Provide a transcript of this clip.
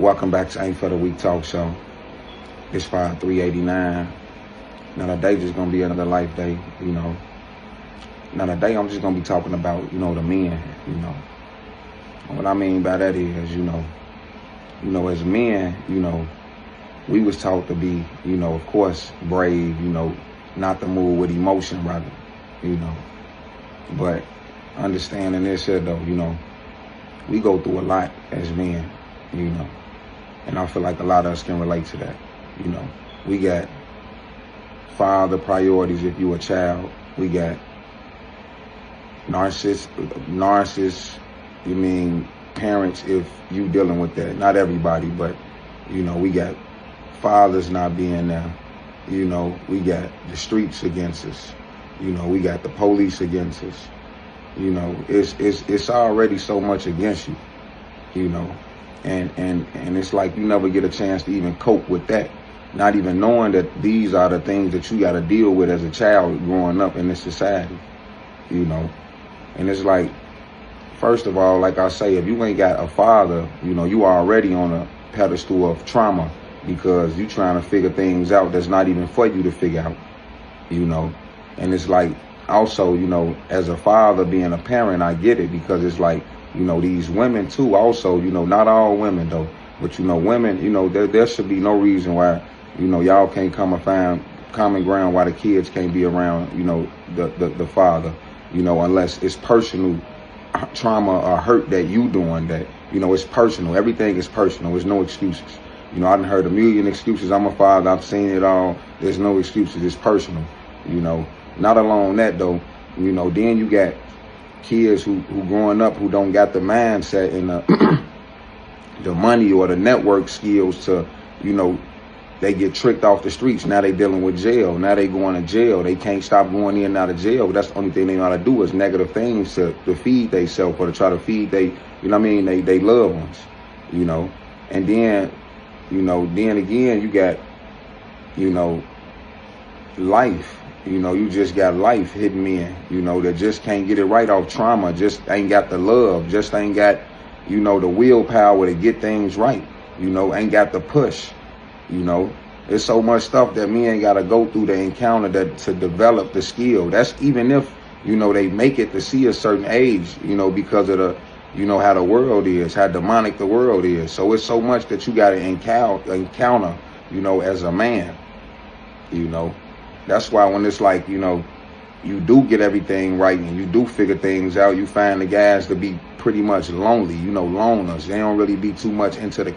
Welcome back to Ain't For The Weak Talk Show. It's 5389. Now today just gonna be another life day, Now today I'm just gonna be talking about, the men, What I mean by that is, as men, we was taught to be, of course, brave, not to move with emotion rather, But understanding this here though, we go through a lot as men, And I feel like a lot of us can relate to that, We got father priorities if you a child. We got narcissists, parents if you dealing with that. Not everybody, but, we got fathers not being there. We got the streets against us. We got the police against us. It's already so much against you, And it's like you never get a chance to even cope with that, not even knowing that these are the things that you got to deal with as a child growing up in this society, And it's like, first of all, like I say, if you ain't got a father, you already on a pedestal of trauma because you trying to figure things out that's not even for you to figure out, And it's like, also, as a father being a parent, I get it because it's like, these women too, also, not all women though, but women, there should be no reason why, y'all can't come and find common ground why the kids can't be around, the father, unless it's personal trauma or hurt that you doing that, it's personal. Everything is personal. There's no excuses. I done heard a million excuses. I'm a father. I've seen it all. There's no excuses. It's personal, Not alone that though, then you got kids who growing up who don't got the mindset and the money or the network skills to, they get tricked off the streets. Now they dealing with jail. Now they going to jail. They can't stop going in and out of jail. That's the only thing they know how to do is negative things to feed themselves or to try to feed they loved ones, And then, then again, you got, life. You just got life hitting men, that just can't get it right off trauma, just ain't got the love, just ain't got, the willpower to get things right, ain't got the push, There's so much stuff that men got to go through to encounter that to develop the skill. That's even if, they make it to see a certain age, because of the, how the world is, how demonic the world is. So it's so much that you got to encounter, as a man, That's why when it's like, you do get everything right and you do figure things out, you find the guys to be pretty much lonely, loners. They don't really be too much into the